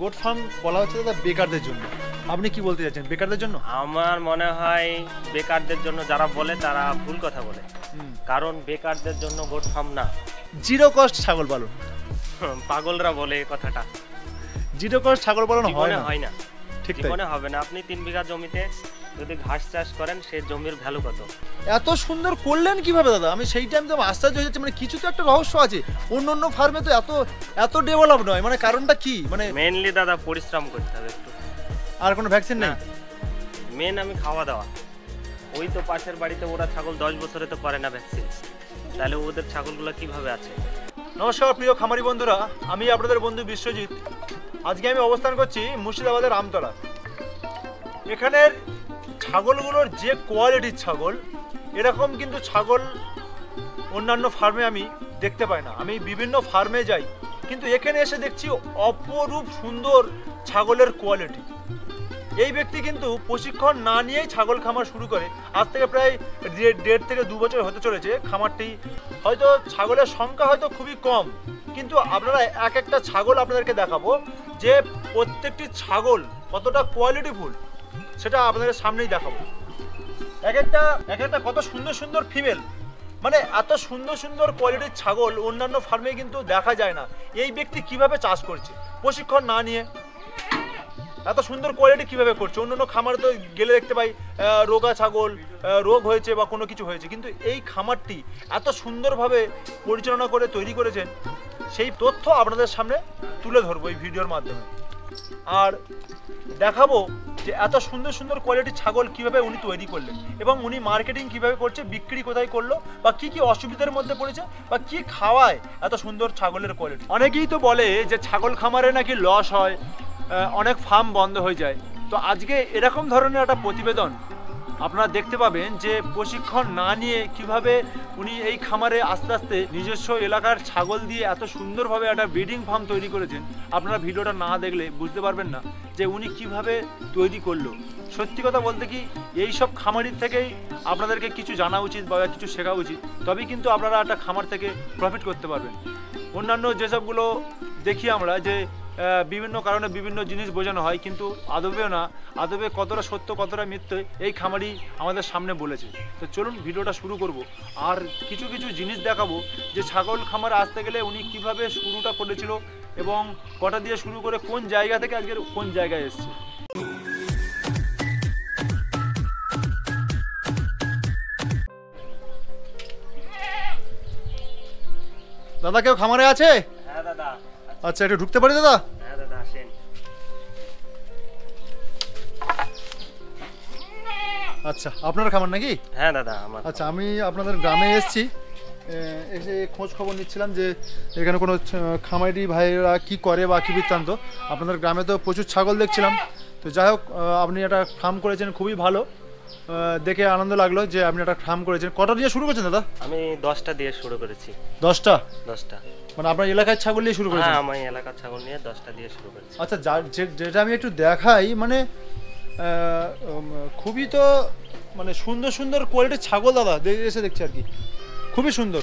Goat farm বলা হচ্ছে দাদা বেকারদের জন্য, আপনি কি বলতে চাচ্ছেন বেকারদের জন্য? আমার মনে হয় বেকারদের জন্য যারা বলে তারা ভুল কথা বলে, কারণ বেকারদের জন্য গোট ফার্ম না, জিরো কস্ট ছাগল পালন। পাগলরা বলে এই কথাটা। জিরো কস্ট ছাগল পালন হয় না, ঠিক মনে হবে না। আপনি 3 বিঘা জমিতে যদি ঘাস চাষ করেন সেই জমির ভ্যালু কত? এত সুন্দর করলেন কিভাবে দাদা? আমি সেই টাইম তো আশ্চর্য হয়ে যাচ্ছে, মানে কিছু তো একটা রহস্য আছে। অন্য ফার্মে তো এত ডেভেলপ নয়, মানে কারণটা কি? মানে মেইনলি দাদা পরিশ্রম করতে হবে একটু। আর কোনো ভ্যাকসিন নেই? মেন আমি খাওয়া দাওয়া। ওই তো পাশের বাড়িতে ওরা ছাগল 10 বছরে তো করে না ভ্যাকসিন, তাহলে ওদের ছাগলগুলো কিভাবে আছে? নমস্কার প্রিয় খামারি বন্ধুরা, আমি আপনাদের বন্ধু বিশ্বজিৎ। আজকে আমি অবস্থান করছি মুর্শিদাবাদের আমতলা। এখানের ছাগলগুলোর যে কোয়ালিটির ছাগল, এরকম কিন্তু ছাগল অন্যান্য ফার্মে আমি দেখতে পাই না। আমি বিভিন্ন ফার্মে যাই, কিন্তু এখানে এসে দেখছি অপরূপ সুন্দর ছাগলের কোয়ালিটি। এই ব্যক্তি কিন্তু প্রশিক্ষণ না নিয়েই ছাগল খামার শুরু করে। আজ থেকে প্রায় 1.5 থেকে 2 বছর হতে চলেছে খামারটি। হয়তো ছাগলের সংখ্যা হয়তো খুবই কম, কিন্তু আপনারা একটা ছাগল আপনাদেরকে দেখাবো যে প্রত্যেকটি ছাগল কতটা কোয়ালিটিফুল, সেটা আপনাদের সামনেই দেখাবো। এক একটা কত সুন্দর সুন্দর ফিমেল, মানে এত সুন্দর সুন্দর কোয়ালিটির ছাগল অন্যান্য ফার্মে কিন্তু দেখা যায় না। এই ব্যক্তি কিভাবে চাষ করছে প্রশিক্ষণ না নিয়ে, এত সুন্দর কোয়ালিটি কিভাবে করছে? অন্যান্য খামারে তো গেলে দেখতে পাই রোগা ছাগল, রোগ হয়েছে বা কোনো কিছু হয়েছে, কিন্তু এই খামারটি এত সুন্দরভাবে পরিচালনা করে তৈরি করেছেন, সেই তথ্য আপনাদের সামনে তুলে ধরবো এই ভিডিওর মাধ্যমে। আর দেখাবো যে এত সুন্দর সুন্দর কোয়ালিটির ছাগল কিভাবে উনি তৈরি করলেন এবং উনি মার্কেটিং কিভাবে করছে, বিক্রি কোথায় করলো, বা কি কি অসুবিধার মধ্যে পড়েছে, বা কি খাওয়ায় এত সুন্দর ছাগলের কোয়ালিটি। অনেকেই তো বলে যে ছাগল খামারে নাকি লস হয়, অনেক ফার্ম বন্ধ হয়ে যায়। তো আজকে এরকম ধরনের একটা প্রতিবেদন আপনারা দেখতে পাবেন যে প্রশিক্ষণ না নিয়ে কিভাবে উনি এই খামারে আস্তে আস্তে নিজস্ব এলাকার ছাগল দিয়ে এত সুন্দরভাবে একটা ব্রিডিং ফার্ম তৈরি করেছেন। আপনারা ভিডিওটা না দেখলে বুঝতে পারবেন না যে উনি কিভাবে তৈরি করলো। সত্যি কথা বলতে কি, এই সব খামারির থেকেই আপনাদেরকে কিছু জানা উচিত বা কিছু শেখা উচিত, তবেই কিন্তু আপনারা একটা খামার থেকে প্রফিট করতে পারবেন। অন্যান্য যেসবগুলো দেখি আমরা যে বিভিন্ন কারণে বিভিন্ন জিনিস বোঝানো হয়, কিন্তু আদবে কতটা সত্য কতটা মিথ্যে এই খামারি আমাদের সামনে বলেছে। তো চলুন ভিডিওটা শুরু করব, আর কিছু কিছু জিনিস দেখাবো যে ছাগল খামারে আসতে গেলে উনি কিভাবে শুরুটা করেছিল এবং কটা দিয়ে শুরু করে কোন জায়গা থেকে আজকের কোন জায়গায় এসছে। দাদা কেউ খামারে আছে? হ্যাঁ দাদা। আচ্ছা, একটু ঢুকতে পারি দাদা? হ্যাঁ দাদা আসেন। আচ্ছা, আপনার খামার নাকি? হ্যাঁ দাদা আমার। আচ্ছা, আমি আপনাদের গ্রামে এসেছি, এসে খোঁজ খবর নিচ্ছিলাম যে এখানে কোনো খামারি ভাইরা কি করে বা কী বৃত্তান্ত। আপনাদের গ্রামে তো প্রচুর ছাগল দেখছিলাম, তো যাই হোক আপনি একটা ফার্ম করেছেন, খুবই ভালো, দেখে আনন্দ লাগলো যে আপনি একটা ফার্ম করেছেন। কটা দিয়ে শুরু করেছেন দাদা? আমি 10টা দিয়ে শুরু করেছি। 10টা? 10টা মানে আপনার এলাকার ছাগল নিয়ে শুরু করেছেন? হ্যাঁ, আমি এলাকার ছাগল নিয়ে 10টা দিয়ে শুরু করেছি। আচ্ছা, যেটা আমি একটু দেখাই, মানে খুবই তো মানে সুন্দর সুন্দর কোয়ালিটির ছাগল দাদা এসে দেখছি আর কি, খুবই সুন্দর।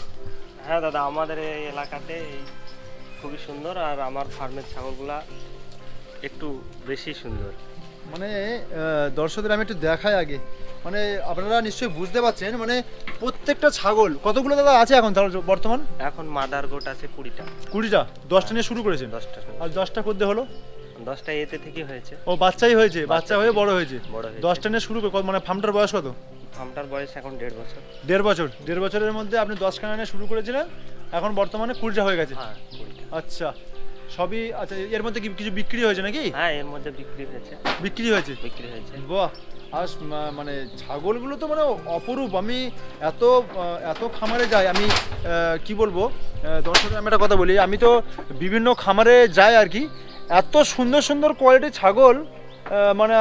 হ্যাঁ দাদা, আমাদের এই এলাকাতে খুবই সুন্দর, আর আমার ফার্মের ছাগলগুলা একটু বেশি সুন্দর। মানে দর্শকদের আমি একটু দেখাই আগে, মানে আপনারা নিশ্চয়ই বুঝতে পারছেন, মানে প্রত্যেকটা ছাগল কতগুলো দাদা আছে এখন বর্তমান? এখন মাদার গোট আছে 20টা। 20টা? 10টা নিয়ে শুরু করেছেন? 10টা। আর 10টা করতে হলো? 10টা এতে থেকে হয়েছে। ও, বাচ্চাই হয়েছে, বাচ্চা হয়ে বড় হয়েছে। 10টা নিয়ে শুরু করে, মানে ফার্মটার বয়স কত? ফার্মটার বয়স এখন 1.5 বছর। 1.5 বছর? 1.5 বছরের মধ্যে আপনি 10 খানা নিয়ে শুরু করেছিলেন, এখন বর্তমানে 20টা হয়ে গেছে? হ্যাঁ, 20টা। আচ্ছা, সবই। আচ্ছা, এর মধ্যে কি কিছু বিক্রি হয়েছে নাকি? হ্যাঁ, এর মধ্যে বিক্রি হয়েছে। বিক্রি হয়েছে। বাহ! আর মানে ছাগলগুলো তো মানে অপরূপ। আমি এত খামারে যাই, আমি কি বলবো দর্শকদের, আমি একটা কথা বলি, আমি তো বিভিন্ন খামারে যাই আর কি, এত সুন্দর সুন্দর কোয়ালিটির ছাগল মানে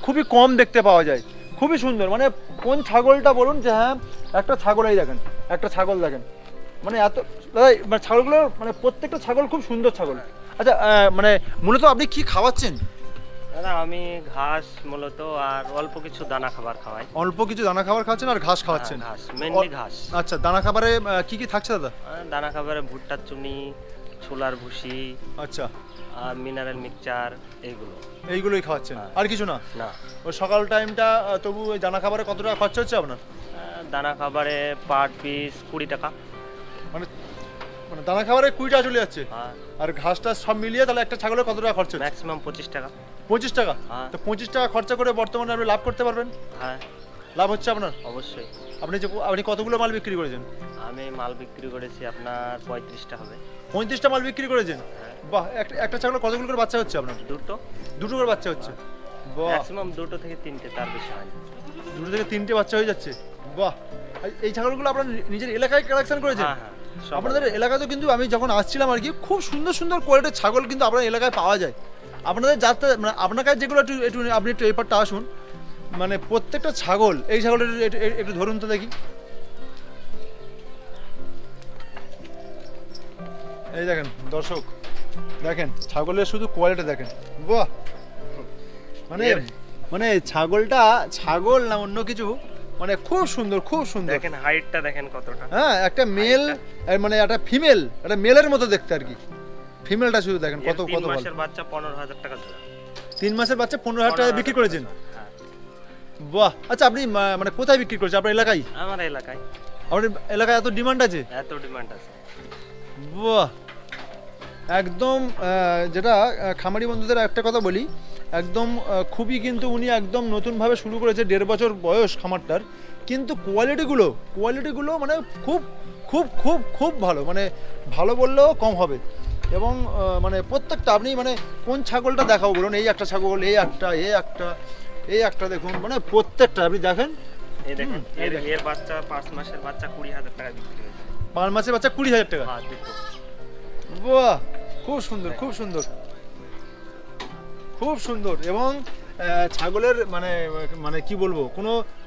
খুবই কম দেখতে পাওয়া যায়, খুবই সুন্দর। মানে কোন ছাগলটা বলুন যে হ্যাঁ একটা ছাগল, এই দেখেন একটা ছাগল দেখেন, মানে এত দাদা, মানে ছাগলগুলো মানে প্রত্যেকটা ছাগল খুব সুন্দর ছাগল। আচ্ছা, মানে মূলত আপনি কি খাওয়াচ্ছেন? দাদা আমি ঘাস মূলত আর অল্প কিছু দানা খাবার খাওয়াই। অল্প কিছু দানা খাবার খাওয়াচ্ছেন আর ঘাস খাওয়াচ্ছেন? ঘাস, মেইনলি ঘাস। আচ্ছা, দানা খাবারে কি কি থাকছে দাদা? দানা খাবারে ভুট্টার চুনি, ছোলার ভুসি, আচ্ছা, আর মিনারেল মিক্সচার এইগুলোই খাওয়াচ্ছেন, আর কিছু না? না। ওই সকাল টাইমটা তবু ওই দানা খাবারে কত টাকা খরচা হচ্ছে আপনার? দানা খাবারে পার পিস 20 টাকা। মানে মানে দানা খাবারে 20 টাকা চলে যাচ্ছে? আর ঘাসটা সব মিলিয়ে তাহলে একটা ছাগলের কত টাকা খরচা হচ্ছে? ম্যাক্সিমাম 25 টাকা। 25 টাকা? তো 25 টাকা খরচা করে বর্তমানে আপনি লাভ করতে পারবেন? হ্যাঁ, লাভ হচ্ছে আপনার? অবশ্যই। আপনি কতগুলো মাল বিক্রি করেছেন? আমি মাল বিক্রি করেছি আপনার 35টা হবে। 35টা মাল বিক্রি করেছেন? বাহ। একটা ছাগলের কতগুলো করে বাচ্চা হচ্ছে আপনার? দুটো করে বাচ্চা হচ্ছে? বাহ। ম্যাক্সিমাম 2 থেকে 3টে, তার বেশি হয় না। 2 থেকে 3টে বাচ্চা হয়ে যাচ্ছে? বাহ। এই ছাগলগুলো আপনার নিজের এলাকায় কালেকশন করেছেন? হ্যাঁ। আপনাদের এলাকাতে কিন্তু আমি যখন আসছিলাম আর কি, খুব সুন্দর সুন্দর কোয়ালিটির ছাগল কিন্তু আপনার এলাকায় পাওয়া যায়। আপনাদের যাতে মানে আপনার কাছে যেগুলো একটু আপনি একটু এই পারটা আসুন, মানে প্রত্যেকটা ছাগল, এই ছাগলের একটু ধরুন তো দেখি। এই দেখেন দর্শক, দেখেন ছাগলের শুধু কোয়ালিটি দেখেন। বাহ। মানে ছাগলটা ছাগল না অন্য কিছু, মানে খুব সুন্দর, খুব সুন্দর। দেখেন হাইটটা দেখেন কতটা। হ্যাঁ, একটা মেল মানে একটা ফিমেল, একটা মেলের মতো দেখতে আর কি। ফিমেলটা শুধু দেখেন কত কত ভালো। 3 মাসের বাচ্চা 15,000 টাকা জোড়া। 3 মাসের বাচ্চা 15,000 টাকা বিক্রি করেছেন? হ্যাঁ। বাহ। আচ্ছা, আপনি মানে কোথায় বিক্রি করেছেন? আপনার এলাকায়? আমার এলাকায়। আপনার এলাকায় এত ডিমান্ড আছে? এত ডিমান্ড আছে। বাহ। একদম যেটা খামারি বন্ধুদের একটা কথা বলি, একদম খুবই কিন্তু উনি একদম নতুনভাবে শুরু করেছে, 1.5 বছর বয়স খামারটার, কিন্তু কোয়ালিটিগুলো মানে খুব খুব খুব খুব ভালো, মানে ভালো বললেও কম হবে। এবং মানে প্রত্যেকটা আপনি মানে কোন ছাগলটা দেখাবো বলুন? এই একটা ছাগল, এই একটা দেখুন, মানে প্রত্যেকটা আপনি দেখেন। এই দেখেন এর বাচ্চা 5 মাসের বাচ্চা 20,000 টাকা বিক্রি হয়েছে। 5 মাসের বাচ্চা 20,000 টাকা? হ্যাঁ, দুটো। বাহ, খুব সুন্দর, খুব সুন্দর, খুব সুন্দর। এবং ছাগলের মানে মানে কি বলবো,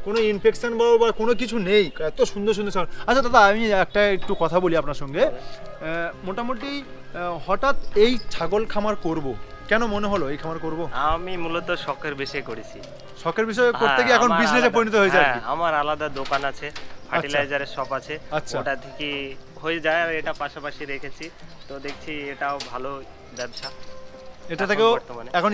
কোনো ইনফেকশন বা কোনো কিছু নেই, এত সুন্দর সুন্দর ছাগল। আচ্ছা দাদা, আমি একটা একটু কথা বলি আপনার সঙ্গে। মোটামুটি হঠাৎ এই ছাগল খামার করব, কেন মনে হলো এই খামার করব? আমি মূলত শখের বিষয়ে করেছি। শখের বিষয়ে করতে গিয়ে এখন বিজনেসে পরিণত হয়ে যায়? আমার আলাদা দোকান আছে, ফার্টিলাইজারের শপ আছে, ওটা থেকে হয়ে যায়। আর এটা পাশাপাশি রেখেছি, তো দেখছি এটাও ভালো ব্যবসা। এটা থেকেও এখন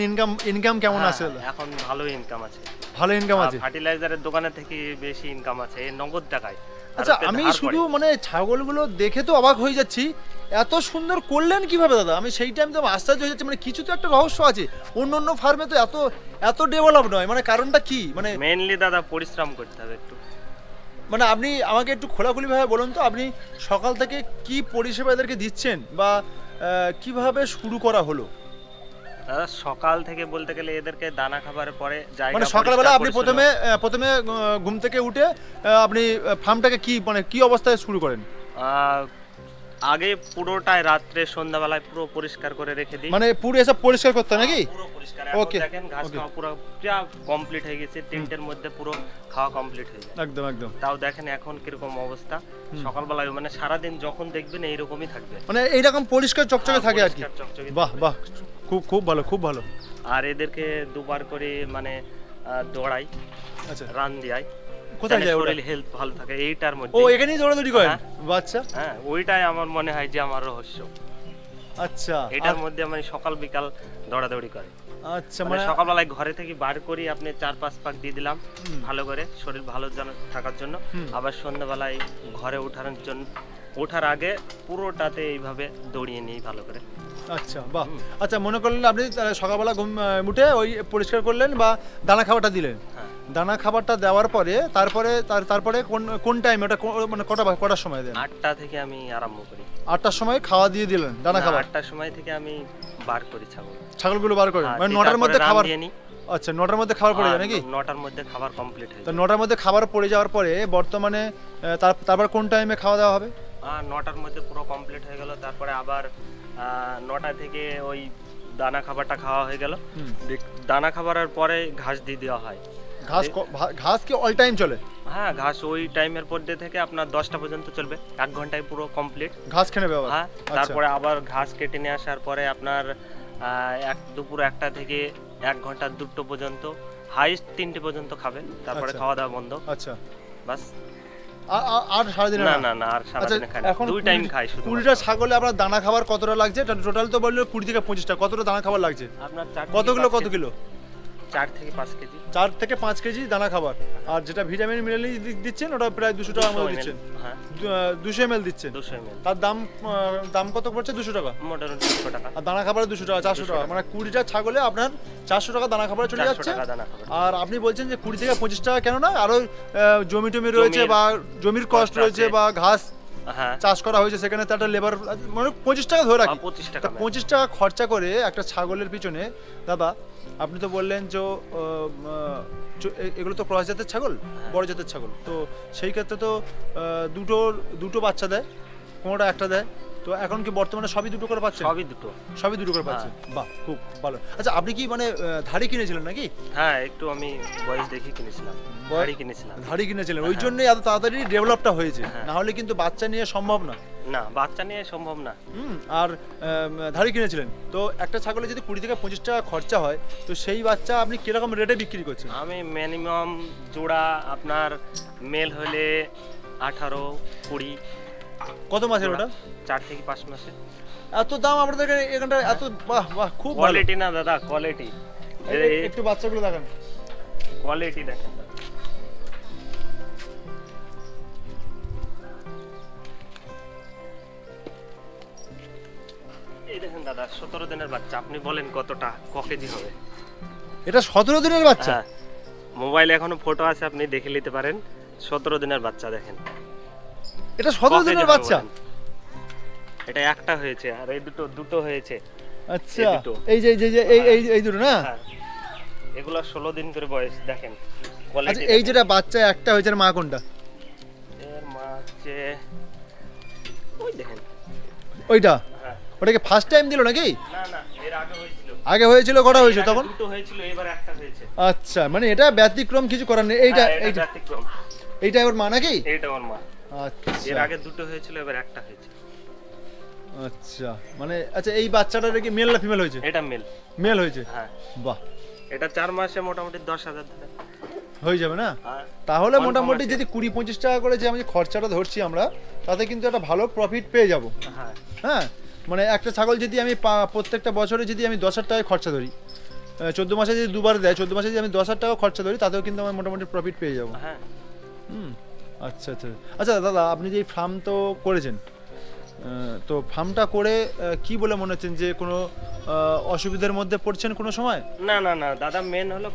ইনকাম কেমন আছে? এখন ভালো ইনকাম আছে। ভালো ইনকাম আছে? ফার্টিলাইজারের দোকানে থেকে বেশি ইনকাম আছে, এই নগদ টাকায়। আচ্ছা, আমি শুধু মানে ছাগলগুলো দেখে তো অবাক হয়ে যাচ্ছি, এত সুন্দর করলেন কিভাবে দাদা? আমি সেই টাইম তো আশ্চর্য হয়ে যাচ্ছি, মানে কিছু তো একটা রহস্য আছে। অন্য ফার্মে তো এত ডেভেলপ নয়, মানে কারণটা কি? মানে মেইনলি দাদা পরিশ্রম করতে হবে একটু। মানে আপনি আমাকে একটু খোলাখুলিভাবে বলুন তো, আপনি সকাল থেকে কি পরিষেবা এদেরকে দিচ্ছেন বা কিভাবে শুরু করা হলো? দাদা সকাল থেকে বলতে গেলে এদেরকে দানা খাবারের পরে জায়গা, মানে সকালবেলা আপনি প্রথমে ঘুম থেকে উঠে আপনি ফার্মটাকে কি অবস্থায় শুরু করেন? আগে পুরোটাই রাত্রে সন্ধ্যাবেলায় পুরো পরিষ্কার করে রেখে দিই। মানে পুরো এসব পরিষ্কার করতে নাকি? পুরো পরিষ্কার। ওকে, দেখেন ঘাস খাওয়া পুরো কমপ্লিট হয়ে গেছে, 3টের মধ্যে পুরো খাওয়া কমপ্লিট হয়ে যায়। একদম একদম। তাও দেখেন এখন কিরকম অবস্থা সকালবেলায়, মানে সারাদিন যখন দেখবেন এইরকমই থাকবে, মানে এইরকম পরিষ্কার চকচকে থাকে আর কি। বাহ বাহ, খুব ভালো, খুব ভালো। আর এদেরকে দুবার করে মানে দৌড়াই, আচ্ছা, রান দিয়াই। কোথায় যায়? শরীর হেলথ ভালো থাকে এইটার মধ্যে। ও, এখানেই দৌড়াদৌড়ি করেন? বাচ্চা, হ্যাঁ, ওইটাই আমার মনে হয় যে আমার রহস্য। আচ্ছা, এটার মধ্যে আমি সকাল বিকাল দৌড়াদৌড়ি করি। আচ্ছা, মানে সকালবেলায় ঘরে থেকে বার করি, আপনি 4-5 পাক দিয়ে দিলাম ভালো করে, শরীর ভালো থাকার জন্য। আবার সন্ধ্যাবেলায় ঘরে ওঠার আগে পুরোটাতে এইভাবে দৌড়িয়ে নিই ভালো করে। আচ্ছা, বাহ। আচ্ছা, মনে করলেন আপনি সকালবেলা ঘুম উঠে ওই পরিষ্কার করলেন বা দানা খাবারটা দিলেন। দানা খাবারটা দেওয়ার পরে তারপরে কোন টাইম, ওটা মানে কটার সময় দেন? 8টা থেকে আমি আরম্ভ করি। 8টার সময় খাওয়া দিয়ে দিলেন দানা খাবার? 8টার সময় থেকে আমি বার করি ছাগলগুলো বার করেন, মানে 9টার মধ্যে খাবার? আচ্ছা, 9টার মধ্যে খাবার পড়ে যায় নাকি? 9টার মধ্যে খাবার কমপ্লিট হয়ে যায়। তো 9টার মধ্যে খাবার পড়ে যাওয়ার পরে বর্তমানে তারপর কোন টাইমে খাওয়া দাওয়া হবে? 9টার মধ্যে পুরো কমপ্লিট হয়ে গেল, তারপরে আবার 9টা থেকে ওই দানা খাবারটা খাওয়া হয়ে গেল। দানা খাবারের পরে ঘাস দিয়ে দেওয়া হয়। ঘাস কি অল টাইম চলে? হ্যাঁ, ঘাস ওই টাইমের পরে থেকে আপনার 10টা পর্যন্ত চলবে, 1 ঘন্টায় পুরো কমপ্লিট ঘাস খেয়ে নেবে। হ্যাঁ, তারপরে আবার ঘাস কেটে নিয়ে আসার পরে আপনার দুপুর 1টা থেকে 1 ঘন্টা 2টো পর্যন্ত, হাইস্ট 3টে পর্যন্ত খাবে, তারপরে খাওয়া দাওয়া বন্ধ। আচ্ছা, বাস। আর সারাদিনে না না না আর সারাদিনে খাই না, এখন 2 টাইম খাই শুধু। 20টা ছাগলে আপনার দানা খাবার কতটা লাগছে? টোটাল তো বললো 20 থেকে 25টা, কতটা দানা খাবার লাগছে আপনার কত কিলো? 4 থেকে 5 কেজি। 4 থেকে 5 কেজি দানা খাবার। আর যেটা ভিটামিন মিনারেল দিচ্ছেন ওটা প্রায় 200 টাকার মতো দিচ্ছেন। হ্যাঁ 200 ml দিচ্ছেন। 200 ml। তার দাম কত পড়ছে? 200 টাকা। মোটামুটি 200 টাকা। আর দানা খাবারে 200 টাকা, 400 টাকা, মানে 20টা ছাগলে আপনার 400 টাকা দানা খাবারে চলে যাচ্ছে। আর আপনি বলছেন যে 20 থেকে 25 টাকা, কেন না আরো জমি রয়েছে বা জমির কষ্ট রয়েছে বা ঘাস চাষ করা হয়েছে, সেখানে তো একটা লেবার, মানে 25 টাকা ধরে রাখি। 25 টাকা খরচা করে একটা ছাগলের পিছনে দাদা, আপনি তো বললেন যে এগুলো তো ক্রস জাতের ছাগল, বড় জাতের ছাগল, তো সেই ক্ষেত্রে তো দুটো বাচ্চা দেয়, কোনোটা একটা দেয়, তো এখন কি বর্তমানে সবই দুটো করে পাচ্ছেন? সবই দুটো করে পাচ্ছেন। বাহ, খুব ভালো। আচ্ছা, আপনি কি মানে ধাড়ি কিনেছিলেন নাকি? হ্যাঁ, একটু আমি বয়স দেখে কিনেছিলাম, ধাড়ি কিনেছিলেন, ওই জন্যই এত তাড়াতাড়ি ডেভেলপটা হয়েছে, না হলে কিন্তু বাচ্চা নিয়ে সম্ভব না। বাচ্চা নিয়ে সম্ভব না। আর ধাড়ি কিনেছিলেন, তো একটা ছাগলে যদি 20 থেকে 25 টাকা খরচা হয়, তো সেই বাচ্চা আপনি কিরকম রেটে বিক্রি করছেন? আমি মিনিমাম জোড়া আপনার মেল হলে 18-20। কত মাসের ওটা? 4 থেকে 5 মাসে। এত দাম আপনাদের এখানটা? এত বাহ বাহ, খুব কোয়ালিটি না দাদা, কোয়ালিটি। একটু বাচ্চাগুলো দেখেন, কোয়ালিটি দেখেন। এই দেখেন দাদা, 17 দিনের বাচ্চা। আপনি বলেন কতটা ক কেজি হবে? এটা 17 দিনের বাচ্চা? মোবাইলে এখনো ফটো আছে, আপনি দেখে নিতে পারেন। 17 দিনের বাচ্চা দেখেন। এটা 17 দিনের বাচ্চা? এটা একটা হয়েছে, আর এই দুটো হয়েছে। আচ্ছা, এই যে এই দুটো না? এগুলো 16 দিন করে বয়স, দেখেন কোয়ালিটি। আচ্ছা, এই যেটা বাচ্চা একটা হয়েছে, মা কোনটা? এর মা হচ্ছে ওই দেখেন, ওইটা। ওটা কি ফার্স্ট টাইম দিল নাকি? না না, এর আগে হয়েছিল। আগে হয়েছিল, কটা হয়েছে তখন? দুটো হয়েছিল, এবার একটা হয়েছে। আচ্ছা, মানে এটা ব্যতিক্রম, কিছু করার নেই। এইটা ব্যতিক্রম। এইটা ওর মা নাকি? এইটা ওর মা। আচ্ছা, এর আগে দুটো হয়েছিল, এবার একটা হয়েছে। আচ্ছা, মানে আচ্ছা, এই বাচ্চাটা কি মেল না ফিমেল হয়েছে? এটা মেল হয়েছে। হ্যাঁ। বাহ, এটা 4 মাসে মোটামুটি 10,000 হয়ে যাবে না? তাহলে মোটামুটি যদি 20-25 টাকা করে যে আমি খরচাটা ধরছি আমরা, তাতে কিন্তু একটা ভালো প্রফিট পেয়ে যাব। হ্যাঁ, মানে একটা ছাগল যদি আমি প্রত্যেকটা বছরে যদি আমি 10,000 টাকা খরচা ধরি, 14 মাসে যদি দুবার দেয়, 14 মাসে যদি আমি 10,000 টাকা খরচা ধরি, তাতেও কিন্তু আমি মোটামুটি প্রফিট পেয়ে যাবো। হ্যাঁ। আচ্ছা আচ্ছা আচ্ছা দাদা, আপনি যে ফার্ম তো করেছেন, তো ফার্মটা করে কি বলে মনে হচ্ছেন যে কোনো অসুবিধার মধ্যে পড়ছেন কোনো সময়? না না না দাদা, মেন হলো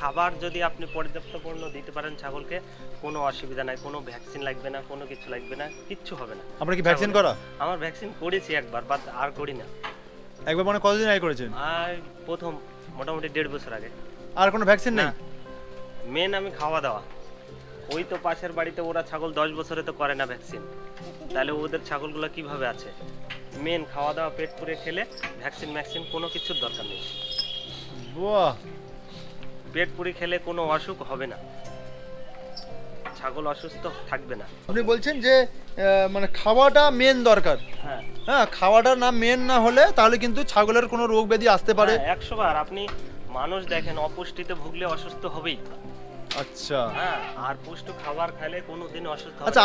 খাবার যদি আপনি পর্যাপ্ত পূর্ণ দিতে পারেন ছাগলকে, কোনো অসুবিধা নাই, কোনো ভ্যাকসিন লাগবে না, কোনো কিছু লাগবে না, কিচ্ছু হবে না। আপনার কি ভ্যাকসিন করা? আমার ভ্যাকসিন করেছি একবার, বাট আর করি না। একবার মানে কতদিন আগে করেছেন? আর প্রথম মোটামুটি 1.5 বছর আগে। আর কোনো ভ্যাকসিন নেই? মেন আমি খাওয়া দাওয়া। ওই তো পাশের বাড়িতে ওরা ছাগল 10 বছরে তো করে না ভ্যাকসিন, তাহলে ওদের ছাগলগুলো কিভাবে আছে? মেন খাওয়া দাওয়া পেট পুরে খেলে ভ্যাকসিন কোনো কিছুর দরকার নেই। বাহ, পেট পুরে খেলে কোনো অসুখ হবে না, ছাগল অসুস্থ থাকবে না। আপনি বলছেন যে মানে খাওয়াটা মেন দরকার। হ্যাঁ, খাওয়াটা না মেন না হলে তাহলে কিন্তু ছাগলের কোনো রোগ ব্যাধি আসতে পারে। 100 বার আপনি মানুষ দেখেন, অপুষ্টিতে ভুগলে অসুস্থ হবেই। আচ্ছা, হ্যাঁ, আর পুষ্টি খাবার খেলে কোনোদিন অসুস্থ হবে না। আচ্ছা,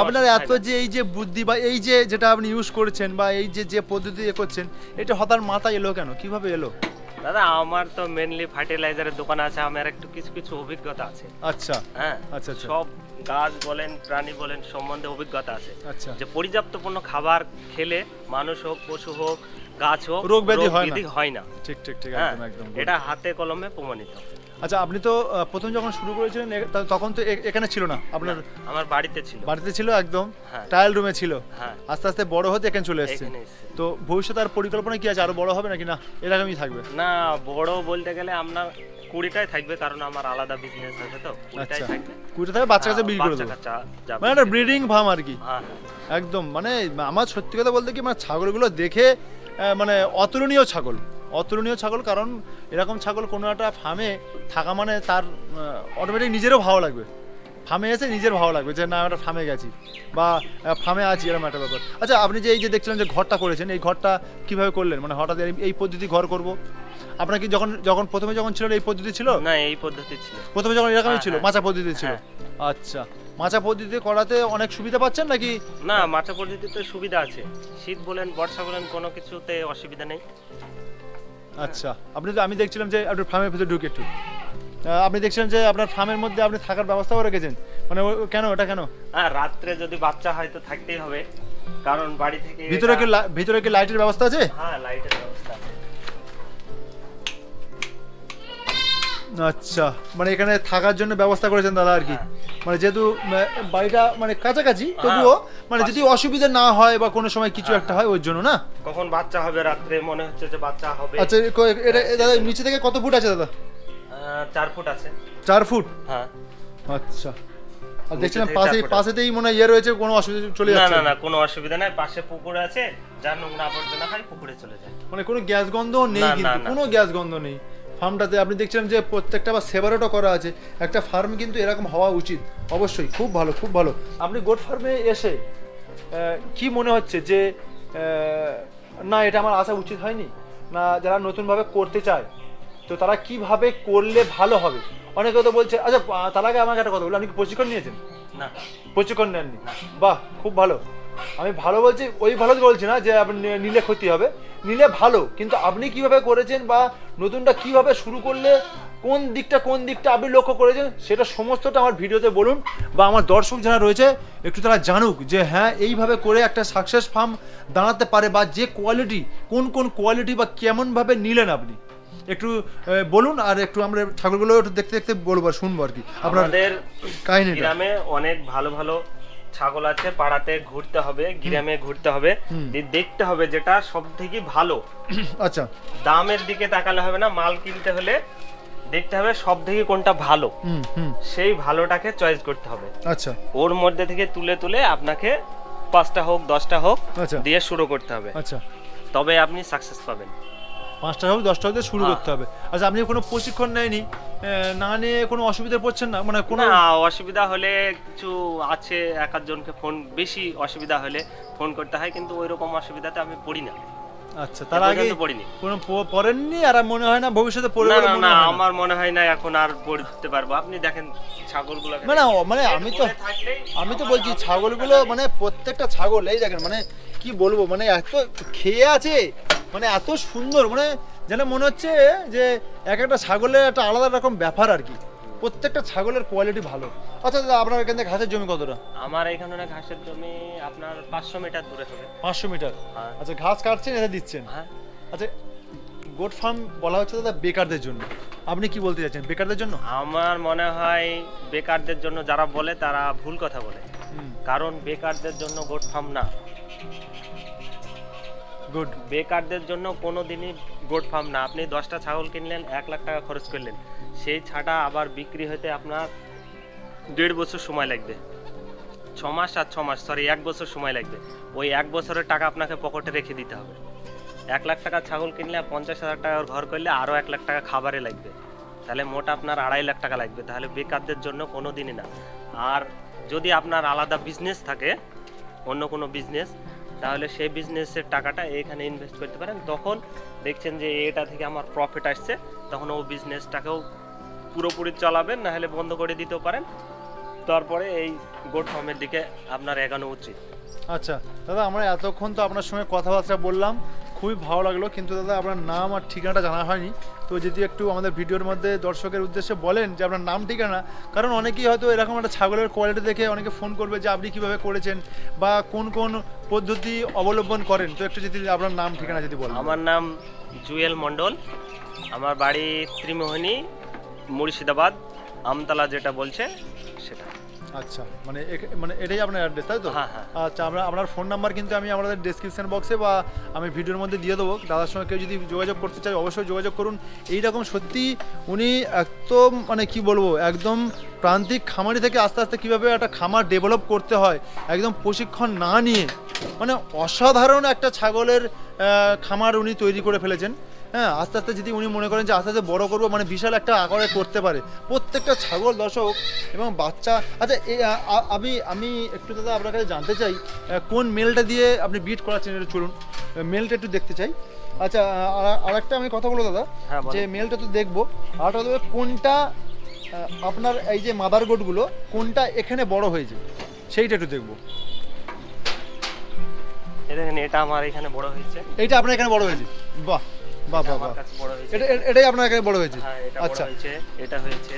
আপনার এত যে এই যে বুদ্ধি বা এই যে যেটা আপনি ইউজ করছেন বা এই যে পদ্ধতি করছেন, এটা হঠাৎ মাথায় এলো কেন, কিভাবে এলো? দাদা, আমার তো মেইনলি ফার্টিলাইজারের দোকান আছে, আমার একটু কিছু অভিজ্ঞতা আছে। আচ্ছা, হ্যাঁ, আচ্ছা, সব গাছ বলেন প্রাণী বলেন সম্বন্ধে অভিজ্ঞতা আছে। আচ্ছা, যে পর্যাপ্তপূর্ণ খাবার খেলে মানুষ হোক, পশু হোক, গাছ হোক, রোগ ব্যাধি হয় না। ঠিক, একদম এটা হাতে কলমে প্রমাণিত। আচ্ছা, আপনি তো প্রথম যখন শুরু করেছিলেন তখন তো এখানে ছিল না আপনার? আমার বাড়িতে ছিল একদম ট্রায়াল রুমে ছিল। হ্যাঁ, আস্তে আস্তে বড় হতে এখানে চলে এসেছে। তো ভবিষ্যতে আর পরিকল্পনা কি আছে, আরো বড় হবে নাকি না এরকমই থাকবে? না, বড় বলতে গেলে আমরা 20টাই থাকবে, কারণ আমার আলাদা বিজনেস আছে, তো 20টাই থাকবে। 20টা থেকে বাচ্চা কাছে বিক্রি করে দেবো, মানে একটা ব্রিডিং ফার্ম আর কি। একদম, মানে আমার সত্যি কথা বলতে কি, মানে ছাগলগুলো দেখে মানে অতুলনীয় ছাগল, কারণ এরকম ছাগল কোনো একটা ফার্মে থাকা মানে তার অটোমেটিক নিজেরও ভালো লাগবে, ফার্মে এসে নিজের ভালো লাগবে যে না আমরা ফার্মে গেছি বা ফার্মে আছি, এরকম একটা ব্যাপার। আচ্ছা, আপনি যে এই যে দেখছিলেন যে ঘরটা করেছেন, এই ঘরটা কিভাবে করলেন? মানে হঠাৎ এই পদ্ধতি ঘর করব, আপনার কি যখন প্রথমে ছিলেন এই পদ্ধতি ছিল? না, এই পদ্ধতি ছিল প্রথমে যখন এরকমই ছিল, মাচা পদ্ধতি ছিল। আচ্ছা, মাচা পদ্ধতিতে করাতে অনেক সুবিধা পাচ্ছেন নাকি? না, মাচা পদ্ধতিতে সুবিধা আছে, শীত বলেন বর্ষা বলেন কোনো কিছুতে অসুবিধা নেই। আচ্ছা, আমি দেখছিলাম যে আপনার ফার্মের ভিতরে ঢুকে একটু আপনি দেখছিলেন যে আপনার ফার্মের মধ্যে আপনি থাকার ব্যবস্থা করে রেখেছেন, মানে কেন ওটা কেন? হ্যাঁ, রাত্রে যদি বাচ্চা হয় তো থাকতেই হবে, কারণ বাড়ি থেকে ভিতরে কি লাইটের ব্যবস্থা আছে? হ্যাঁ, লাইটের ব্যবস্থা। আচ্ছা, মানে এখানে থাকার জন্য ব্যবস্থা করেছেন দাদা আর কি। মানে যেহেতু বাড়িটা মানে কাছাকাছি, তবুও মানে যদি অসুবিধা না হয় বা কোনো সময় কিছু একটা হয় ওই জন্য না। কখন বাচ্চা হবে রাত্রে মনে হচ্ছে যে বাচ্চা হবে। আচ্ছা, এটা দাদা নিচে থেকে কত ফুট আছে দাদা? 4 ফুট আছে। 4 ফুট? হ্যাঁ। আচ্ছা, আর দেখছিলাম পাশেতেই মনে হয় রয়েছে, কোনো অসুবিধা চলে যাচ্ছে? না, কোনো অসুবিধা নাই, পাশে পুকুর আছে, যার নোংরা আবর্জনা হয় পুকুরে চলে যায়। মানে কোনো গ্যাস গন্ধ নেই? কিন্তু কোনো গ্যাস গন্ধ নেই ফার্মটাতে। আপনি দেখছিলেন যে প্রত্যেকটা বা সেপারেটও করা আছে। একটা ফার্ম কিন্তু এরকম হওয়া উচিত অবশ্যই। খুব ভালো, খুব ভালো। আপনি গোট ফার্মে এসে কি মনে হচ্ছে যে না এটা আমার আসা উচিত হয়নি, না যারা নতুনভাবে করতে চায় তো তারা কিভাবে করলে ভালো হবে? অনেকে তো বলছে। আচ্ছা, তার আগে আমাকে একটা কথা বলুন, আপনি কি প্রশিক্ষণ নিয়েছেন? না, প্রশিক্ষণ নেননি? বাহ, খুব ভালো। আমি ভালো বলছি, ওই ভালো বলছি না যে আপনি নিলে ক্ষতি হবে, নিলে ভালো, কিন্তু আপনি কিভাবে করেছেন বা নতুনটা কিভাবে শুরু করলে কোন দিকটা আপনি লক্ষ্য করেছেন সেটা সমস্তটা আমার ভিডিওতে বলুন, বা আমার দর্শক যারা রয়েছে একটু তারা জানুক যে হ্যাঁ এইভাবে করে একটা সাকসেস ফার্ম দাঁড়াতে পারে, বা যে কোয়ালিটি কোন কোয়ালিটি বা কেমনভাবে নিলেন আপনি একটু বলুন। আর একটু আমরা ছাগলগুলো একটু দেখতে বলবো আর শুনবো আর কি আপনাদের কাহিনী। গ্রামে অনেক ভালো ভালো ছাগল আছে, পাড়াতে ঘুরতে হবে, গ্রামে ঘুরতে হবে, দেখতে হবে যেটা সব থেকে ভালো। আচ্ছা, দামের দিকে তাকালে হবে না, মাল কিনতে হলে দেখতে হবে সব থেকে কোনটা ভালো, সেই ভালোটাকে চয়েস করতে হবে। আচ্ছা, ওর মধ্যে থেকে তুলে আপনাকে 5টা হোক 10টা হোক দিয়ে শুরু করতে হবে। আচ্ছা, তবে আপনি সাকসেস পাবেন। 5টা হোক 10টা হোক দিয়ে শুরু করতে হবে। আচ্ছা, আপনি কোনো প্রশিক্ষণ নেয়নি, না নিয়ে কোনো অসুবিধায় পড়ছেন না? মানে কোনো অসুবিধা হলে কিছু আছে, এক আধজনকে ফোন, বেশি অসুবিধা হলে ফোন করতে হয়, কিন্তু ওই রকম অসুবিধাতে আমি পড়ি না। আচ্ছা, তার আগে পড়িনি, কোনো পড়েননি, আর মনে হয় না ভবিষ্যতে পড়বে? না, আমার মনে হয় না এখন আর পড়তে পারবো। আপনি দেখেন ছাগলগুলো, মানে আমি তো বলছি ছাগলগুলো, মানে প্রত্যেকটা ছাগল এই দেখেন, মানে কি বলবো, মানে এত খেয়ে আছে, মানে এত সুন্দর, মানে যেন মনে হচ্ছে যে এক একটা ছাগলের একটা আলাদা রকম ব্যাপার আর কি। প্রত্যেকটা ছাগলের কোয়ালিটি ভালো। আচ্ছা দাদা, আপনার এখান থেকে ঘাসের জমি কতটা? আমার এখানে ঘাসের জমি আপনার 500 মিটার দূরে হবে। 500 মিটার? আচ্ছা, ঘাস কাটছেন, এটা দিচ্ছেন? হ্যাঁ। আচ্ছা, গোট ফার্ম বলা হচ্ছে দাদা বেকারদের জন্য, আপনি কি বলতে চাচ্ছেন? বেকারদের জন্য? আমার মনে হয় বেকারদের জন্য যারা বলে তারা ভুল কথা বলে, কারণ বেকারদের জন্য গোট ফার্ম না। বেকারদের জন্য কোনোদিনই গোট ফার্ম না। আপনি 10টা ছাগল কিনলেন, 1 লাখ টাকা খরচ করলেন, সেই ছাটা আবার বিক্রি হতে আপনার 1.5 বছর সময় লাগবে, 6 মাস আর 6 মাস, সরি 1 বছর সময় লাগবে। ওই 1 বছরের টাকা আপনাকে পকেটে রেখে দিতে হবে। 1 লাখ টাকা ছাগল কিনলে 50,000 টাকার ঘর করলে আরও 1 লাখ টাকা খাবারে লাগবে, তাহলে মোট আপনার 2.5 লাখ টাকা লাগবে। তাহলে বেকারদের জন্য কোনো দিনই না। আর যদি আপনার আলাদা বিজনেস থাকে, অন্য কোনো বিজনেস, তাহলে সেই বিজনেসের টাকাটা এখানে ইনভেস্ট করতে পারেন। তখন দেখছেন যে এটা থেকে আমার প্রফিট আসছে, তখন ও বিজনেসটাকেও পুরোপুরি চালাবেন, না হলে বন্ধ করে দিতেও পারেন। তারপরে এই গোট ফার্মের দিকে আপনার এগোনো উচিত। আচ্ছা দাদা, আমরা এতক্ষণ তো আপনার সঙ্গে কথাবার্তা বললাম, খুবই ভালো লাগলো, কিন্তু দাদা আপনার নাম আর ঠিকানাটা জানা হয়নি। তো যদি একটু আমাদের ভিডিওর মধ্যে দর্শকের উদ্দেশ্যে বলেন যে আপনার নাম ঠিকানা, কারণ অনেকেই হয়তো এরকম একটা ছাগলের কোয়ালিটি দেখে অনেকে ফোন করবে যে আপনি কীভাবে করেছেন বা কোন কোন পদ্ধতি অবলম্বন করেন। তো একটু যদি আপনার নাম ঠিকানা যদি বলেন। আমার নাম জুয়েল মণ্ডল, আমার বাড়ি ত্রিমোহিনী, মুর্শিদাবাদ, আমতলা যেটা বলছে সেটা। আচ্ছা, মানে এটাই আপনার অ্যাড্রেস, তাই তো? আচ্ছা, আপনার ফোন নাম্বার কিন্তু আমি আমাদের ডেসক্রিপশন বক্সে বা আমি ভিডিওর মধ্যে দিয়ে দেবো। দাদার সঙ্গে কেউ যদি যোগাযোগ করতে চায় অবশ্যই যোগাযোগ করুন। এইরকম সত্যি উনি একদম মানে কি বলবো, একদম প্রান্তিক খামারি থেকে আস্তে আস্তে কীভাবে একটা খামার ডেভেলপ করতে হয় একদম প্রশিক্ষণ না নিয়ে, মানে অসাধারণ একটা ছাগলের খামার উনি তৈরি করে ফেলেছেন। হ্যাঁ, আস্তে আস্তে যদি উনি মনে করেন যে আস্তে আস্তে বড়ো করবো, মানে বিশাল একটা আকারে করতে পারে প্রত্যেকটা ছাগল দর্শক এবং বাচ্চা। আচ্ছা, আমি একটু দাদা আপনার কাছে জানতে চাই, কোন মেলটা দিয়ে আপনি বিট করাচ্ছেন, এটা চলুন মেলটা একটু দেখতে চাই। আচ্ছা, আর একটা আমি কথা বলবো দাদা, যে মেলটা তো দেখবো, আর কোনটা আপনার এই যে মাদার গোটগুলো কোনটা এখানে বড় হয়েছে সেইটা একটু দেখবো। দেখেন এটা আমার এখানে বড় হয়েছে, এইটা আপনার এখানে বড় হয়েছে, বাহ বাহ বাহ বাহ, এটাই আপনার এখানে বড় হয়েছে। আচ্ছা এটা হয়েছে,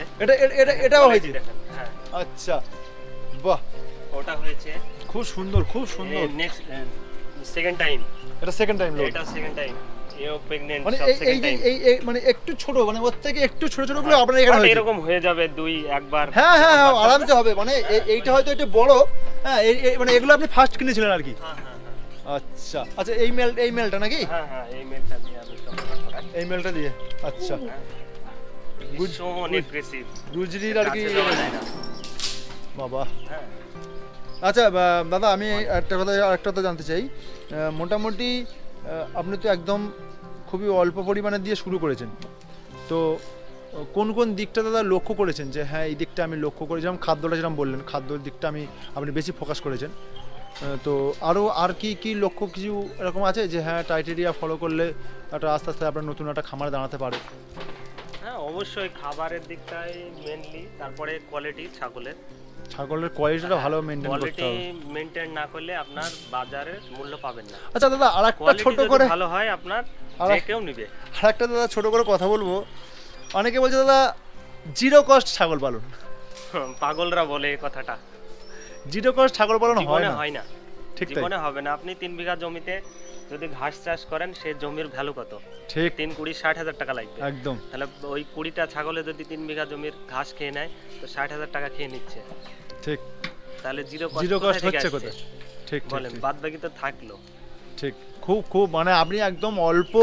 এটাও হয়েছে, হ্যাঁ আচ্ছা বাহ, ওটা হয়েছে, খুব সুন্দর খুব সুন্দর। নেক্সট সেকেন্ড টাইম, এটা সেকেন্ড টাইম লোড, এটা সেকেন্ড টাইম, এও প্রেগন্যান্ট মানে সব সেকেন্ড টাইম। এই মানে একটু ছোট, মানে ওর থেকে একটু ছোট ছোট গুলো আপনার এখানে হয়েছে, এরকম হয়ে যাবে দুই একবার। হ্যাঁ হ্যাঁ আরামসে হবে, মানে এইটা হয়তো একটু বড়, হ্যাঁ মানে এগুলো আপনি ফার্স্ট কিনেছিলেন আর কি। হ্যাঁ হ্যাঁ আচ্ছা আচ্ছা, এই মেলটা নাকি? হ্যাঁ হ্যাঁ এই মেলটা দিয়ে আমি সংগ্রহ করাই, এই মেলটা দিয়ে, আচ্ছা গুড শোন এগ্রেসিভ গুজরির আর কি বাবা। হ্যাঁ আচ্ছা দাদা, আমি একটা কথা জানতে চাই, মোটামুটি আপনি তো একদম খুবই অল্প পরিমাণে দিয়ে শুরু করেছেন, তো কোন কোন দিকটা দাদা লক্ষ্য করেছেন যে হ্যাঁ এই দিকটা আমি লক্ষ্য করি, যেমন খাদ্যটা যেরকম বললেন, খাদ্যর দিকটা আপনি বেশি ফোকাস করেছেন, তো আর কি লক্ষ্য কিছু এরকম আছে যে হ্যাঁ টাইটেরিয়া ফলো করলে একটা আস্তে আস্তে আপনার নতুন একটা খামারে দাঁড়াতে পারে? হ্যাঁ অবশ্যই খাবারের দিকটাই মেইনলি, তারপরে কোয়ালিটি ছাগলের কোয়ালিটিটা ভালো মেইনটেইন করতে হবে, কোয়ালিটি মেইনটেইন না করলে আপনার বাজারে মূল্য পাবেন না। আচ্ছা দাদা, আরেকটা ছোট করে, ভালো হয় আপনার যে কেউ নেবে। আরেকটা দাদা ছোট করে কথা বলবো, অনেকে বলছে দাদা জিরো কস্ট ছাগল পালন, পাগলরা বলে এই কথাটা, জিরো কস্ট ছাগল পালন হয় না, ঠিক জীবনে হবে না। আপনি 3 বিঘা জমিতে যদি ঘাস চাষ করেন, সেই জমির ভ্যালু কত? ঠিক 3 20 60,000 টাকা লাগবে একদম। তাহলে ওই 20টা ছাগলে যদি 3 বিঘা জমির ঘাস খেয়ে নেয়, তো 60,000 টাকা খেয়ে নিচ্ছে, ঠিক। তাহলে জিরো কস্ট হচ্ছে কোথায়? ঠিক বলেন, বাদ বাকি তো থাকলো। ঠিক, খুব মানে আপনি একদম অল্প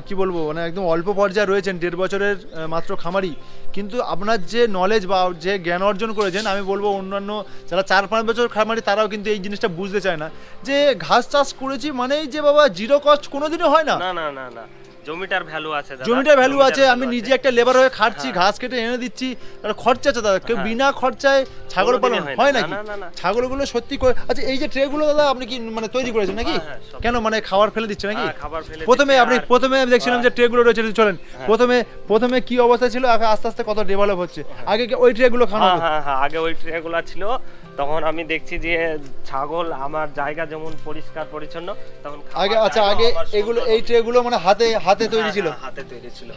কি বলবো, মানে একদম অল্প পর্যায়ে রয়েছেন, 1.5 বছরের মাত্র খামারি, কিন্তু আপনার যে নলেজ বা যে জ্ঞান অর্জন করেছেন, আমি বলবো অন্যান্য যারা 4-5 বছর খামারি তারাও কিন্তু এই জিনিসটা বুঝতে চায় না, যে ঘাস চাষ করেছি মানেই যে বাবা জিরো কস্ট কোনোদিনও হয় না। না না না না, জমিটার ভ্যালু আছে দাদা, জমিটার ভ্যালু আছে, আমি নিজে একটা লেবার হয়ে খাচ্ছি, ঘাস কেটে এনে দিচ্ছি, আর খরচা আছে দাদা, কেউ বিনা খরচায় ছাগল পালন হয় নাকি? ছাগলগুলো সত্যি করে। আচ্ছা এই যে ট্রেগুলো দাদা আপনি কি মানে তৈরি করেছেন নাকি? কেন মানে খাবার ফেলে দিচ্ছে নাকি? প্রথমে আমি দেখছিলাম যে ট্রেগুলো রয়েছে, চলেন প্রথমে কি অবস্থা ছিল, আস্তে আস্তে কত ডেভেলপ হচ্ছে। আগে ওই ট্রেগুলো খাওয়া, হ্যাঁ আগে ওই ট্রেগুলো ছিল, তখন আমি দেখছি যে ছাগল আমার জায়গা যেমন পরিষ্কার পরিচ্ছন্ন, তখন আগে আচ্ছা আগে এগুলো এই ট্রেগুলো মানে হাতে তৈরি ছিল,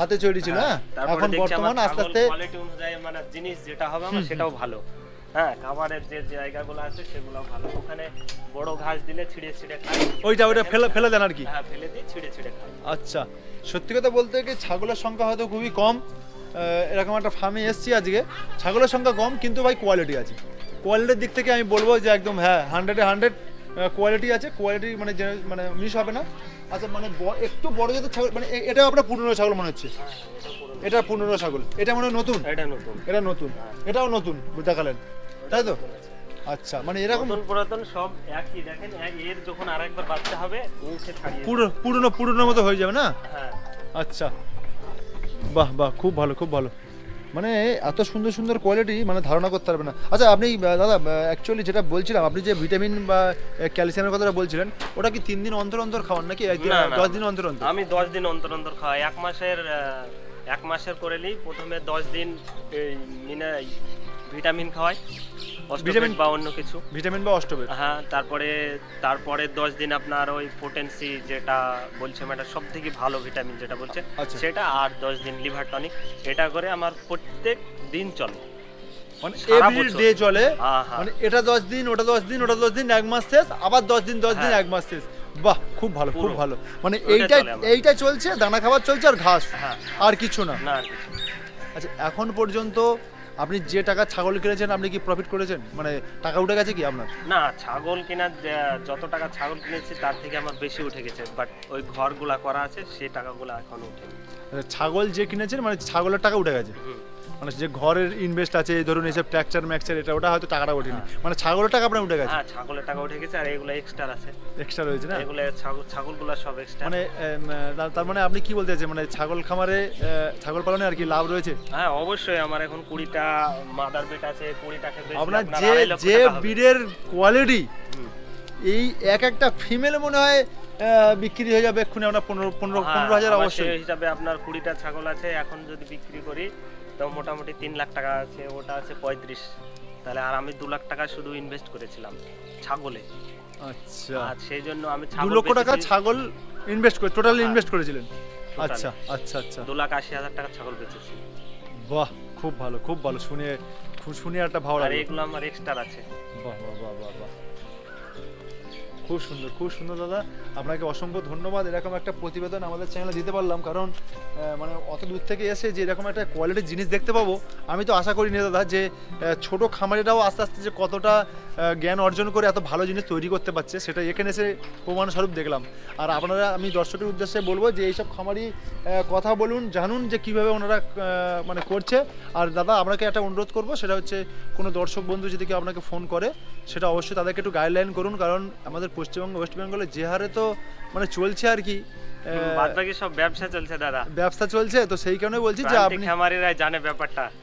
হাতে তৈরি ছিল। হ্যাঁ এখন বর্তমানে আস্তে আস্তে কোয়ালিটি অনুযায়ী মানে জিনিস যেটা হবে আমার সেটাও ভালো। হ্যাঁ খাবারের যে জায়গাগুলো আছে সেগুলো ভালো, ওখানে বড় ঘাস দিলে ছিঁড়ে খায়, ওইটা ফেলে দেন আর কি? হ্যাঁ ফেলে দিয়ে ছিঁড়ে খায়। আচ্ছা, সত্যি কথা বলতে কি ছাগলের সংখ্যা হয়তো খুবই কম, এরকম একটা ফার্মে এসেছি আজকে, ছাগলের সংখ্যা কম কিন্তু ভাই কোয়ালিটি আছে। কোয়ালিটির দিক থেকে আমি বলবো যে একদম হ্যাঁ 100-এ 100 কোয়ালিটি আছে, কোয়ালিটি মানে মিস হবে না। আচ্ছা মানে একটু বড় জাতের ছাগল, মানে এটাও আপনার পুরনো ছাগল মনে হচ্ছে, এটা পুরনো ছাগল, এটা মনে হয় নতুন, এটা নতুন, এটাও নতুন দেখালেন তাই তো? আচ্ছা মানে এরকম পুরাতন সব একই, দেখেন এর যখন আরেকবার বাচ্চা হবে মুখে ছাড়িয়ে পুরনো মতো হয়ে যাবে না? হ্যাঁ আচ্ছা বাহ খুব ভালো, মানে এত সুন্দর কোয়ালিটি মানে ধারণা করতে পারবে না। আচ্ছা আপনি দাদা অ্যাকচুয়ালি যেটা বলছিলাম, আপনি যে ভিটামিন বা ক্যালসিয়ামের কথাটা বলছিলেন, ওটা কি 3 দিন অন্তর খাওয়ান নাকি 10 দিন অন্তর? আমি 10 দিন অন্তর খাওয়াই, 1 মাসের করে নিই। প্রথমে 10 দিন ভিটামিন খাওয়াই, ভিটামিন বা অন্য কিছু, ভিটামিন বা অষ্টবেট। হ্যাঁ তারপরে 10 দিন আপনার ওই পোটেন্সি যেটা বলছে ম্যাডাম সব থেকে ভালো ভিটামিন যেটা বলছে সেটা, আর 10 দিন লিভার টনিক। এটা করে আমার প্রত্যেক দিন চলে, মানে এভরি ডে চলে, মানে এটা 10 দিন ওটা 10 দিন ওটা 10 দিন, 1 মাস শেষ, আবার 10 দিন 1 মাস শেষ। বাহ খুব ভালো, মানে এইটা চলছে, দানা খাবার চলছে আর ঘাস, আর কিছু না। আচ্ছা এখন পর্যন্ত আপনি যে টাকা ছাগল কিনেছেন, আপনি কি প্রফিট করেছেন, মানে টাকা উঠে গেছে কি আপনার? না, ছাগল কেনার যত টাকা ছাগল কিনেছি তার থেকে আমার বেশি উঠে গেছে, বাট ওই ঘরগুলা করা আছে সেই টাকাগুলো এখনো উঠেনি। ছাগল যে কিনেছেন মানে ছাগলের টাকা উঠে গেছে, মানে যে ঘরের ইনভেস্ট আছে, এই ধরুন এসব ট্র্যাকচার ম্যাকচার এটা ওটা হয়তো টাকাটা ওঠেনি, মানে ছাগলের টাকা আপনার উঠে গেছে? হ্যাঁ ছাগলের টাকা উঠে গেছে, আর এগুলো এক্সট্রা আছে, এক্সট্রা রয়েছে না? এগুলো ছাগলগুলো সব এক্সট্রা। মানে তার মানে আপনি কি বলতে চাইছেন, মানে ছাগল খামারে ছাগল পালনে আর কি লাভ রয়েছে? হ্যাঁ অবশ্যই, আমার এখন 20টা মাদার বেট আছে, 20টাকে বেশি। আপনার যে ব্রিডের কোয়ালিটি, এই একটা ফিমেল মনে হয় বিক্রি হয়ে যাবে এক্ষুনি আপনার 15,000 অবশ্যই। সেই হিসাবে আপনার 20টা ছাগল আছে, এখন যদি বিক্রি করি তো মোটামুটি 3 লাখ টাকা আছে, ওটা আছে 35, তাহলে আর আমি 2 লাখ টাকা শুধু ইনভেস্ট করেছিলাম ছাগলে। আচ্ছা, আর সেই জন্য আমি 2 লক্ষ টাকা ছাগল ইনভেস্ট করে টোটালি ইনভেস্ট করেছিলেন? আচ্ছা আচ্ছা আচ্ছা, 2,80,000 টাকা ছাগল বেচেছি। বাহ, খুব ভালো খুব ভালো, শুনে একটা ভালো আর লাগলো। এগুলো আমার এক্সট্রা আছে। বাহ বাহ বাহ বাহ বাহ, খুব সুন্দর দাদা, আপনাকে অসংখ্য ধন্যবাদ। এরকম একটা প্রতিবেদন আমাদের চ্যানেলে দিতে পারলাম, কারণ মানে অত দূর থেকে এসে যে এরকম একটা কোয়ালিটির জিনিস দেখতে পাবো আমি তো আশা করিনি দাদা, যে ছোট খামারিরাও আস্তে আস্তে যে কতটা জ্ঞান অর্জন করে এত ভালো জিনিস তৈরি করতে পারছে, সেটা এখানে এসে প্রমাণস্বরূপ দেখলাম। আর আপনারা, আমি দর্শকের উদ্দেশ্যে বলবো যে এইসব খামারি কথা বলুন, জানুন যে কীভাবে ওনারা মানে করছে। আর দাদা আপনাকে একটা অনুরোধ করবো, সেটা হচ্ছে কোনো দর্শক বন্ধু যদি কেউ আপনাকে ফোন করে, সেটা অবশ্যই তাদেরকে একটু গাইডলাইন করুন, কারণ আমাদের পশ্চিমবঙ্গ ওয়েস্ট বেঙ্গলে যে হারে তো মানে চলছে আর কি, বাদবাকি সব ব্যবসা চলছে দাদা, ব্যবসা চলছে, তো সেই কারণে বলছি যে আপনি খামারিরা জানে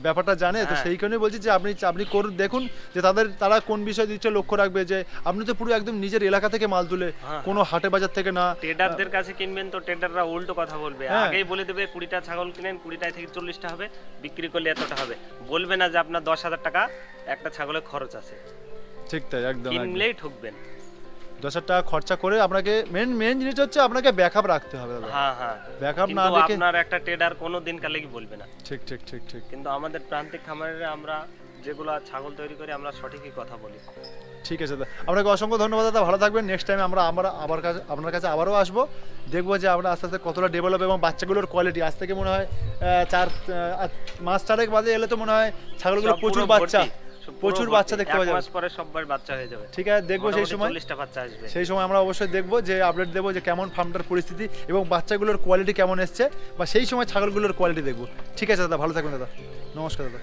ব্যাপারটা জানে, তো সেই কারণে বলছি যে আপনি করুন, দেখুন যে তারা কোন বিষয় দিচ্ছে, লক্ষ্য রাখবে যে আপনি তো পুরো একদম নিজের এলাকা থেকে মাল তুলে, কোনো হাটে বাজার থেকে না। ট্রেডারদের কাছে কিনবেন তো ট্রেডাররা উল্টো কথা বলবে, আগেই বলে দেবে 20টা ছাগল কিনেন, 20টা থেকে 40টা হবে, বিক্রি করলে এতটা হবে, বলবে না যে আপনার 10,000 টাকা একটা ছাগলের খরচ আছে। ঠিক তাই, একদম কিনলেই ঠকবেন। 10,000 টাকা খরচা করে আপনাকে মেন জিনিস হচ্ছে আপনাকে ব্যাকআপ রাখতে হবে দাদা। হ্যাঁ, ব্যাকআপ না রেখে আপনার একটা ট্রেডার কোনো দিন কালে কি বলবে না। ঠিক। কিন্তু আমাদের প্রান্তিক খামারে আমরা যেগুলো ছাগল তৈরি করি আমরা সঠিকই কথা বলি। ঠিক আছে দাদা, আপনাকে অসংখ্য ধন্যবাদ দাদা, ভালো থাকবেন। নেক্সট টাইম আমরা আপনার কাছে আবারও আসবো, দেখবো যে আমরা আস্তে আস্তে কতটা ডেভেলপ, এবং বাচ্চাগুলোর কোয়ালিটি আজ থেকে মনে হয় 4 মাস 4 বাদে এলে তো মনে হয় ছাগলগুলো প্রচুর বাচ্চা দেখতে পাওয়া যাবে, 1 মাস পরে সববার বাচ্চা হয়ে যাবে। ঠিক আছে, দেখবো সেই সময় 40টা বাচ্চা আসবে, সেই সময় আমরা অবশ্যই দেখবো, যে আপডেট দেবো যে কেমন ফার্মটার পরিস্থিতি এবং বাচ্চাগুলোর কোয়ালিটি কেমন এসছে, বা সেই সময় ছাগলগুলোর কোয়ালিটি দেখবো। ঠিক আছে দাদা, ভালো থাকবেন দাদা, নমস্কার দাদা।